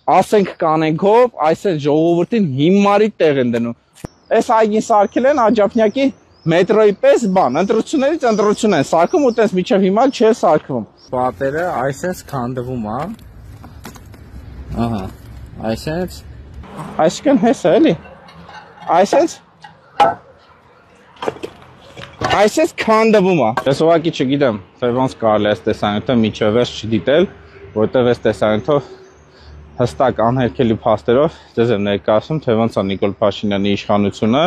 ասենք կանենքով, այս էլ ժողովրդին հիմարի տեղ են դնում։ Այս այգին սարքել են Աջափնյակի մետրոյի պես բան, ընտրություններից ընտրություն են սարքում ու տես միջև հիմա չէ սարքվում։ Պատերը այսպես քանդվում է։ Ահա, այսինքն հեսա էլի։ Այսպես քանդվում է։ Ես ուղղակի չգիտեմ, թե ոնց կարելի է այս տեսանյութը միջև վերջ չդիտել, որտեղ այս տեսանյութով հստակ անհերքելի փաստերով ձեզ եմ ներկայացնում, թե ոնց է Նիկոլ Փաշինյանի իշխանությունը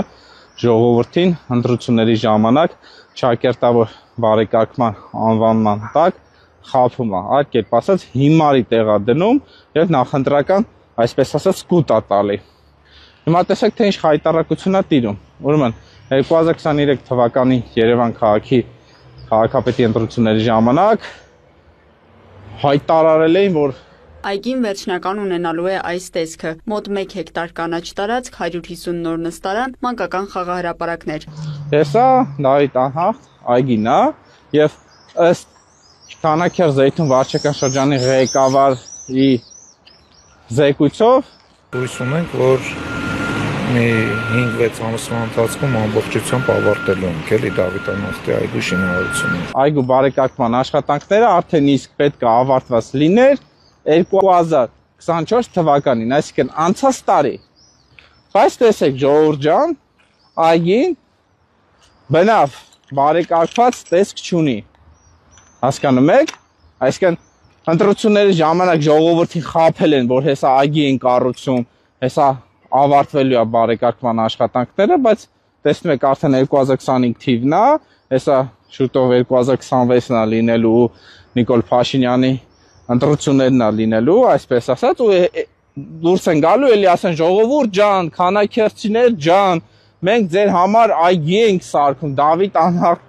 ժողովրդին ընտրությունների ժամանակ ճակերտավոր բարեկարգման անվանման տակ խաբում է, այդ կերպ ասած հիմարի տեղ է դնում եւ նախընտրական, այսպես ասած, կուտ է տալի։ Հիմա տեսեք, թե ինչ հայտարարություն է տիրում։ Ուրեմն 2023 թվականի Երևան քաղաքի քաղաքապետի ընտրությունների ժամանակ հայտարարել էին, որ այգին վերջնական ունենալու է այս տեսքը՝ մոտ 1 հեկտար կանաչ տարածք, 150 նոր նստարան, մանկական խաղահրապարակներ։ Հեսա Դավիթ Անհախտ այգին է եւ ըստ Քանաքեր Զեյթուն վարչական շրջանի ղեկավարի զեկույցով հույս ունենք, որ մի 5-6 ամսվա ընթացքում ամբողջությամբ ավարտելու ենք էլի Դավիթ Անհախտի այգու շինարարությունը։ Այգու բարեկարգման աշխատանքները արդեն իսկ պետք է ավարտված լիներ 2024 թվականին, այսինքն անցած տարի։ Բայց տեսեք ժողովուրդ ջան, այգին բնավ բարեկարգված տեսք չունի։ Հասկանում եք, այսինքն ընտրությունների ժամանակ ժողովրդին խաբել են, որ հեսա այգի են կառուցում, հեսա ավարտվելու է բարեկարգման աշխատանքները, բայց տեսնում եք արդեն 2025 թիվն է, հեսա շուտով 2026-ն է լինելու Նիկոլ Փաշինյանի ընտրություններն է լինելու, այսպես ասած, ու դուրս են գալու, էլի ասեն ժողովուրդ ջան, քանաքերցիներ ջան, մենք ձեր համար այգի ենք սարքում, Դավիթ Անհախտ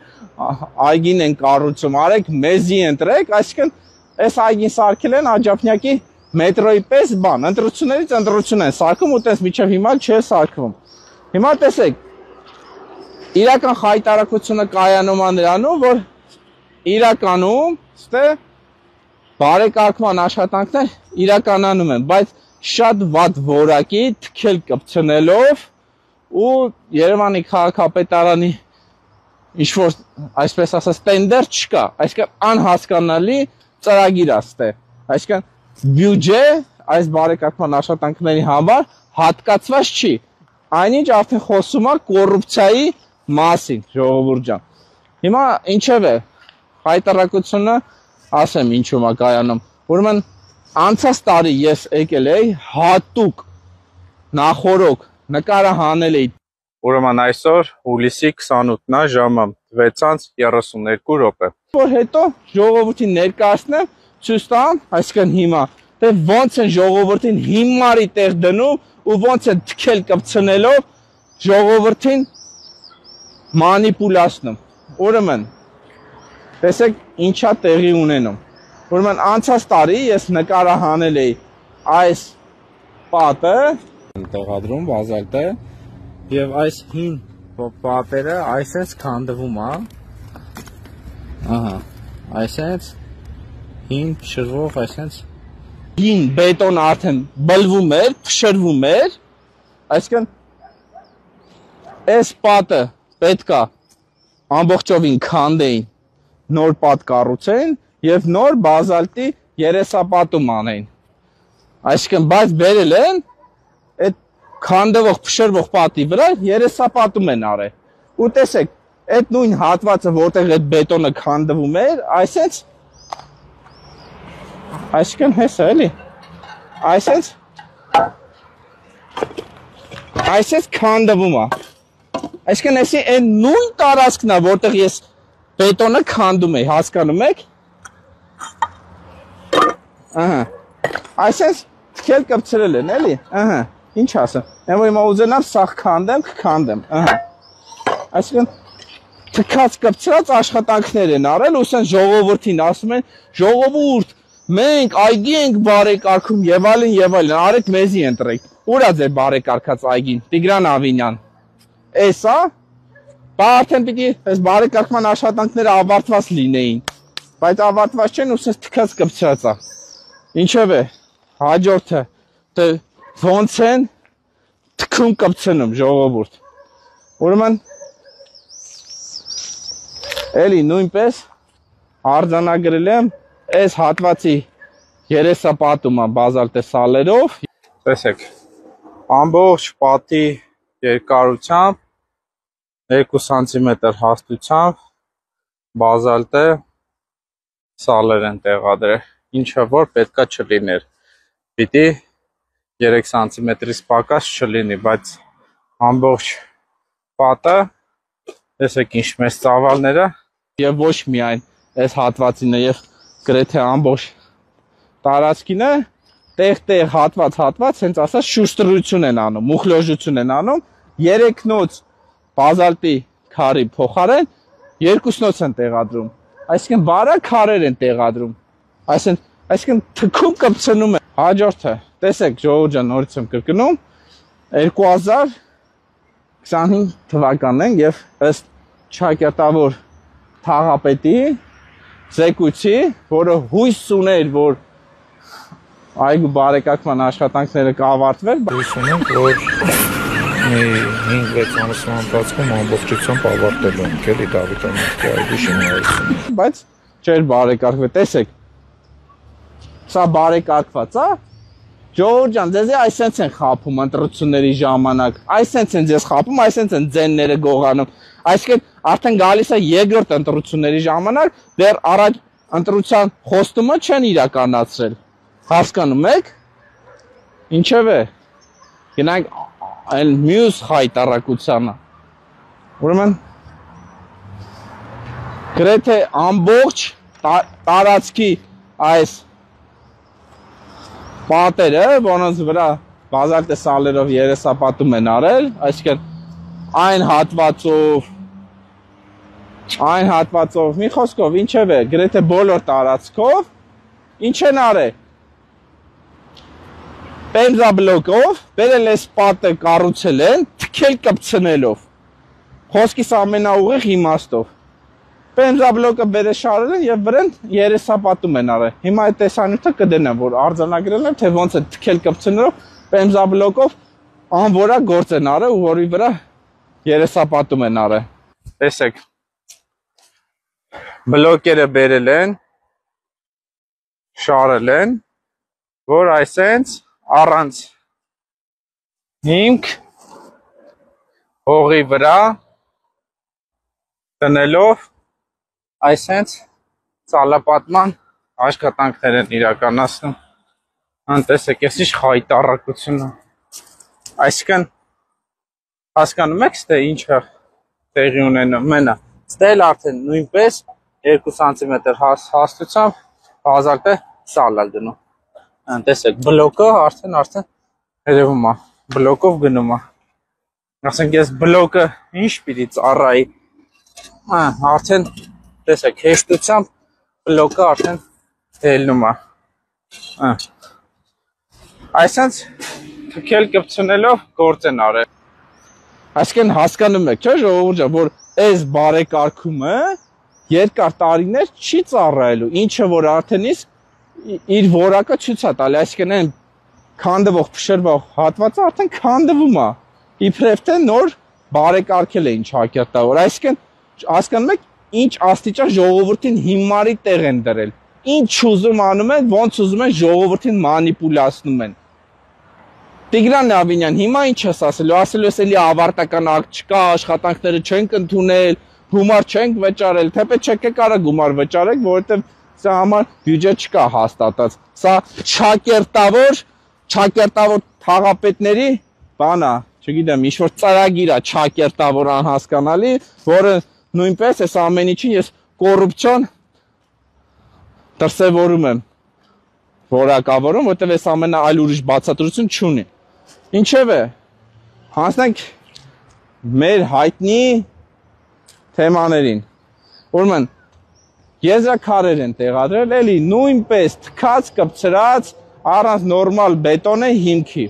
այգին են կառուցում, արեք մեզի ընտրեք, այսինքն այս այգին սարքել են Աջափնյակի մետրոյի պես բան, ընտրություններից ընտրություն են սարքում ու տես միջև հիմա չէ սարքվում։ Հիմա տեսեք, իրական հայտարարությունը կայանում է նրանում, որ իրականում ստե բարեկարգման աշխատանքներ իրականանում են, բայց շատ վատ որակի թքել կպցնելով ու Երևանի քաղաքապետարանի ինչ-որ, այսպես ասած, տենդեր չկա, այսինքն անհասկանալի ծրագիր է ստե, այսինքն բյուջե այս բարեկարգման աշխատանքների համար հատկացված չի, այնինչ արդեն խոսում է կոռուպցիայի մասին, ժողովուրդ ջան։ Հիմա ինչև է հայտարարությունը, ասեմ ինչու է կայանում, ուրեմն անցած տարի ես եկել էի հատուկ նախորոք նկարը հանել էի, ուրեմն այսօր հուլիսի 28-ն է ժամը 6:32, որ հետո ժողովրդին ներկայացնեմ, ցույց տամ, այսինքն հիմա, թե ոնց են ժողովրդին հիմարի տեղ դնում ու ոնց են թքել կպցնելով ժողովրդին մանիպուլացնում։ Ուրեմն տեսեք ինչա տեղի ունենում։ Ուրեմն անցած տարի ես նկարը հանել էի այս պատը, տեղադրում բազալտը, եւ այս հին պատերը այսպես քանդվում է։ Ահա, այսպես հին փշրվող, այսպես հին բետոն արդեն բլվում էր, փշրվում էր, այսինքն այս պատը պետքա ամբողջովին քանդեին, նոր պատ կառուցեն եւ նոր բազալտի երեսապատում անեն։ Այսինքն բայց բերել են այդ քանդվող փշրվող պատի վրա երեսապատում են արել։ Ու տեսեք, այդ նույն հատվածը, որտեղ այդ բետոնը քանդվում էր, այսինքն հեսա էլի, այսպես քանդվում է։ Այսինքն էսի այն նույն տարածքն է, որտեղ ես բետոնը քանդում էի, հասկանում եք։ Ահա։ Այսպես թքել կպցրել են, էլի։ Ահա։ Ինչ ասեմ։ Եմ որ հիմա ուզենամ սաղ քանդեմ, կքանդեմ։ Ահա։ Այսինքն թքած կպցրած աշխատանքներ են արել, ու ասեն ժողովրդին ասում են, ժողովուրդ, մենք այգի ենք բարեկարգում եւ այլն, արեք մեզի ընտրեք։ Ուր է ձեր բարեկարգած այգին, Տիգրան Ավինյան։ Էսա, բա արդեն պիտի այս բարեկարգման աշխատանքները ավարտված լինեին, բայց ավարտված չեն, ու ասես թքած կպցրած է։ Ինչև է, հաջորդը թե ոնց են թքում կպցնում ժողովուրդ։ Ուրեմն էլի նույնպես արձանագրել եմ այս հատվածի երեսապատումը բազալտե սալերով։ Տեսեք, ամբողջ պատի երկարությամբ 2 սանտիմետր հաստությամբ բազալտե սալեր են տեղադրել, ինչը որ պետքա չլիներ։ Պիտի 3 սանտիմետրից պակաս չլինի, բայց ամբողջ պատը, տեսեք ինչ մեծ ծավալները, եւ ոչ միայն այս հատվածինը եւ գրեթե ամբողջ տարածքինը տեղ-տեղ հատված, հենց ասած շուշտրություն են անում, մուխլոժություն են անում, 3 նոց բազալտի քարի փոխարեն 2 նոց են տեղադրում, այսինքն բարակ քարեր են տեղադրում, այսինքն թքում կպցնում է։ Հաջորդը, տեսեք ժողովուրդ ջան, նորից եմ կրկնում, 2025 թվականն են եւ ըստ ճակատավոր թաղապետի զեկույցի, որը հույս ուներ, որ այգու բարեկարգման աշխատանքները կավարտվեն, հույս ունենք, որ մի 5-6 ամսվա ընթացքում ամբողջությամբ ավարտելու ենք էլի Դավիթանովսկի այգու շինարարությունը։ Բայց չէր բարեկարգվել, տեսեք, սա բարեկարգված է, ժողովուրդ ջան, ձեզ այսպես են խաբում ընտրությունների ժամանակ, այսպես են ձեզ խաբում, այսպես են ձենները գողանում, այսինքն արդեն գալիս է երկրորդ ընտրությունների ժամանակ, դեռ առաջ ընտրության խոստումը չեն իրականացրել, հասկանում եք, ինչևէ, գնանք այլ մյուս խայտառակությանը, ուրեմն գրեթե ամբողջ տարածքի այս պատերը, որոնց վրա բազալտե սալերով երեսապատում են արել, այսինքն այն հատվածով, մի խոսքով, ինչևէ, գրեթե բոլոր տարածքով, ինչ են արել, պեմզաբլոկով, բերել այս պատը կառուցել են, թքել կպցնելով, խոսքիս ամենաուղիղ իմաստով, պեմզաբլոկը բերեշարել են և վրեն երեսապատում են արել, հիմա այդ տեսանյութը կդնեմ, որ արձանագրել եմ, թե ոնց է թքել կպցնելով, պեմզաբլոկով անվորակ գործ են արել ու որի վրա երեսապատում են արել, տեսեք, բլոկերը բերել են, շարել են, որ այսենց առանց հիմք հողի վրա տնելով այսենց ծալապատման աշխատանքներ են իրականացնում, անտեսեք, ես ինչ խայտառակություն է, այսինքն հասկանում եք, թե ինչը տեղի ունենում մենա, ստել արդեն նույնպես 2 սանտիմետր հաստությամբ բազալտե սալալ դնում, անտեսեք, բլոկը արդեն երևում է, բլոկով գնում է, ասենք ես բլոկը ինչ պիտի ծառայի, արդեն տեսեք, հեշտությամբ բլոկը արդեն հելնում է, այսենց թքել կպցնելով գործ են արել, այսինքն հասկանում եք, չէ՞ ժողովուրդ ջան, որ այս բարեկարգումը երկար տարիներ չի ծառայելու, ինչը որ արդեն իր որակը ցույց է տալի, այսինքն այն քանդվող փշրվող հատվածը արդեն քանդվում է, իբրև թե նոր բարեկարգել էին ճակատավոր, այսինքն հասկանում եք ինչ աստիճան ժողովրդին հիմարի տեղ են դրել, ինչ ուզում անում են, ոնց ուզում են ժողովրդին մանիպուլացնում են։ Տիգրան Ավինյան, հիմա ինչ ես ասելու ես էլի ավարտական ակտ չկա, աշխատանքները չենք ընդունել, գումար չենք վճարել, թեպետ չեք կարա գումար վճարեք, որովհետև սա համար բյուջե չկա հաստատած։ Սա ճակերտավոր թաղապետների բանա, չգիտեմ, ինչ-որ ծրագիր է ճակերտավոր անհասկանալի, որը նույնպես այս ամեն ինչին ես կոռուպցիոն դրսևորում եմ որակավորում, որտեղ այս ամենը այլ ուրիշ բացատրություն չունի։ Ինչևէ, հանցնենք մեր հայտնի թեմաներին։ Ուրեմն եզրաքարեր են տեղադրել, էլի նույնպես թքած կպցրած առանց նորմալ բետոնե հիմքի։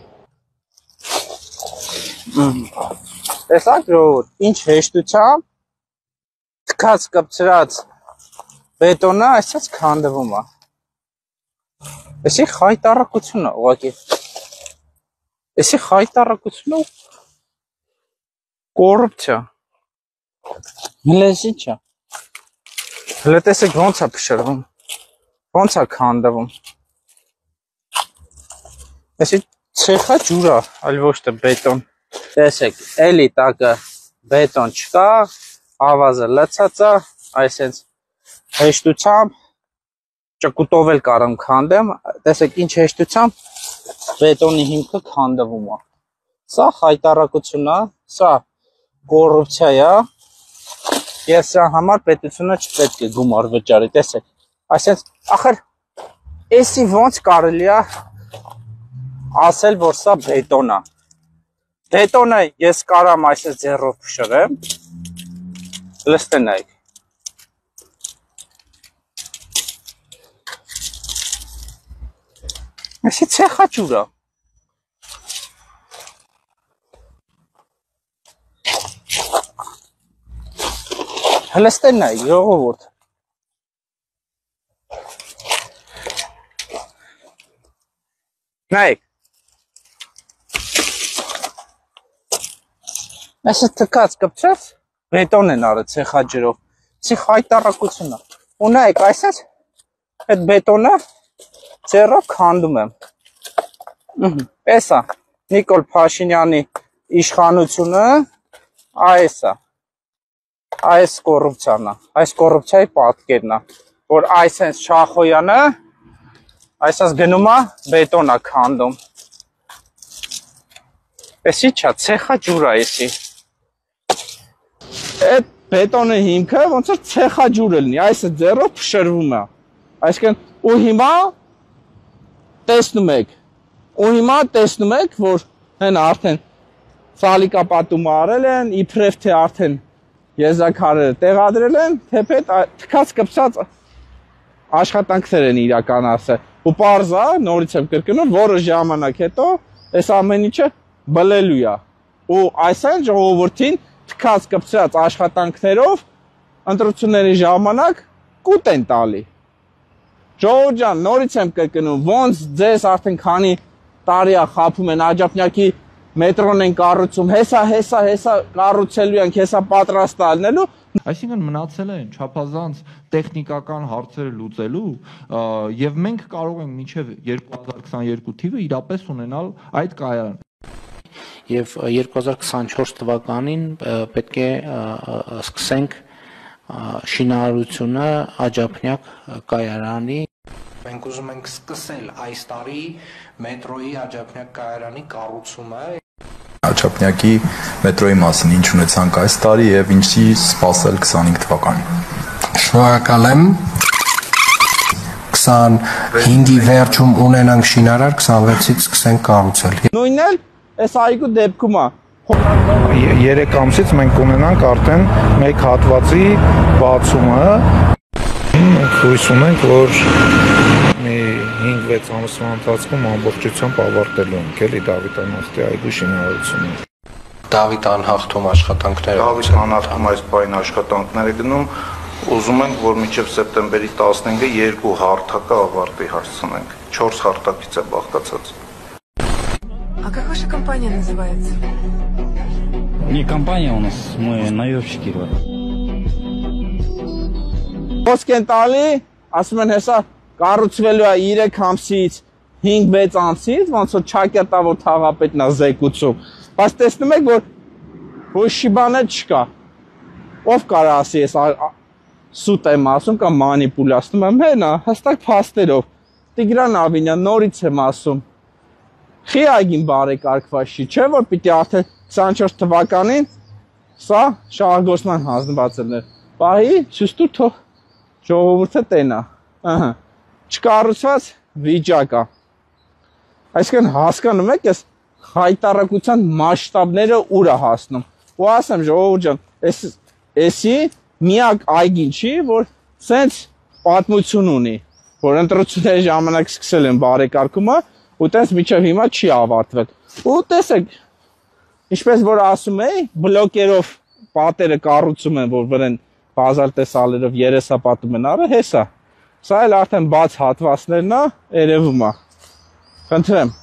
Տեսակ ժողովուրդ, ինչ հեշտությամբ թքած կպցրած բետոնը այսպես քանդվում է։ Էսի խայտառակություն է ուղղակի։ Էսի խայտարակությունը կոռուպցիա։ Հլեզի չէ։ Հլը տեսեք ոնց է փշրվում։ Ոնց է քանդվում։ Էսի ցեխա ջուր է, այլ ոչ թե բետոն։ Տեսեք, էլի տակը բետոն չկա, ավազը լցած է, այսենց հեշտությամբ ճկուտով էլ կարամ քանդեմ, տեսեք ինչ հեշտությամբ բետոնի հիմքը քանդվում է։ Սա խայտարակություն է, սա կոռուպցիա է, եւ սա համար պետությունը չպետք է գումար վճարի, տեսեք։ Այսինքն, ախր էսի ոնց կարելի է ասել, որ սա բետոն է։ Բետոնը ես կարամ այսպես ձեռով փշրեմ, լստենայք։ Էսի ցեխա ջուր է։ Հլստենայք, ժողովուրդ։ Նայեք։ Այսը թքած կպչած բետոն են արել ցեխաջրով։ Սի խայտարակություն է։ Ու նայեք, այսպես այդ բետոնը ձեռով քանդում եմ։ Էս է Նիկոլ Փաշինյանի իշխանությունը, այս է։ Այս կոռուպցիան է, այս կոռուպցիայի պատկերն է, որ այսպես Շախոյանը այսպես գնում է բետոն է քանդում։ Էսի չա, ցեխա ջուր է էսի։ Այդ բետոնի հիմքը ոնց որ ցեխա ջուր լինի, այսը ձեռով փշրվում է։ Այսինքն ու հիմա տեսնում եք, որ հեն արդեն սալիկապատումը արել են, իբրև թե արդեն եզակարերը տեղադրել են, թեպետ թքած կպցած աշխատանքներ են իրականացել։ Ու պարզա, նորից եմ կրկնում, որը ժամանակ հետո այս ամեն ինչը բլելու է։ Ու այսօր ժողովրդին թքած կպցած աշխատանքներով ընտրությունների ժամանակ կուտ են տալի։ Ժողովուրդ ջան, նորից եմ կրկնում, ոնց ձեզ արդեն քանի տարի է խաբում են աջափնյակի մետրոն են կառուցում, հեսա կառուցելու ենք, հեսա պատրաստ ալնելու։ Այսինքն մնացել են չափազանց տեխնիկական հարցերը լուծելու եւ մենք կարող ենք մինչեւ 2022 թիվը իրապես ունենալ այդ կայարան։ Եվ 2024 թվականին պետք է սկսենք շինարարությունը աջափնյակ կայարանի։ Մենք ուզում ենք սկսել այս տարի մետրոյի աջափնյակ կայարանի կառուցումը։ Աջափնյակի մետրոյի մասին ինչ ունեցանք այս տարի եւ ինչի սպասել 25 թվականին։ Շնորհակալ եմ։ 25-ի վերջում ունենանք շինարար, 26-ից սկսենք կառուցել։ Նույնն էլ այս այգու դեպքում է։ 3 ամսից մենք ունենանք արդեն մեկ հատվածի բացումը։ Մենք հույս ունենք, որ մի 5-6 ամսվա ընթացքում ամբողջությամբ ավարտելու ենք էլի Դավիթ անհախտի այգու շինարարությունը։ Դավիթ անհախտում աշխատանքները։ Դավիթ անհախտում այս բային աշխատանքները գնում, ուզում ենք, որ մինչև սեպտեմբերի 15-ը 2 հարթակը ավարտի հասցնենք։ 4 հարթակից է բաղկացած։ А как ваша компания называется? Не компания у нас, мы наёмщики. Ոսկ են տալի, ասում են հեսա կառուցվելու է 3 ամսից, 5-6 ամսից, ոնց որ Չակերտավոր թաղապետն է զեկուցում։ Բայց տեսնում եք, որ ոչի բանը չկա։ Ով կարա ասի, ես սուտ եմ ասում կամ մանիպուլացնում եմ, հենա, հստակ փաստերով։ Տիգրան Ավինյան, նորից եմ ասում։ Խի այգին բարեկարգված չի, չէ՞ որ պիտի արդեն 24 թվականին սա շահագործման հանձնված էր։ Պահի, շուստու թող ժողովուրդը տենա։ Ահա։ Չկառուցված վիճակ է։ Այսինքն հասկանում եք, այս խայտարակության մասշտաբները ուր է հասնում։ Ու ասեմ ժողովուրդ ջան, էսի միակ այգին չի, որ սենց պատմություն ունի, որ ընտրությունների ժամանակ սկսել են բարեկարգումը, ու տենց մինչև հիմա չի ավարտվել։ Ու տեսեք, ինչպես որ ասում էի, բլոկերով պատերը կառուցում են, որ վրան բազալտեսալերով երեսապատում են արը, հեսա։ Սա էլ արդեն բաց հատվածներն է, երևում է։ Խնդրեմ։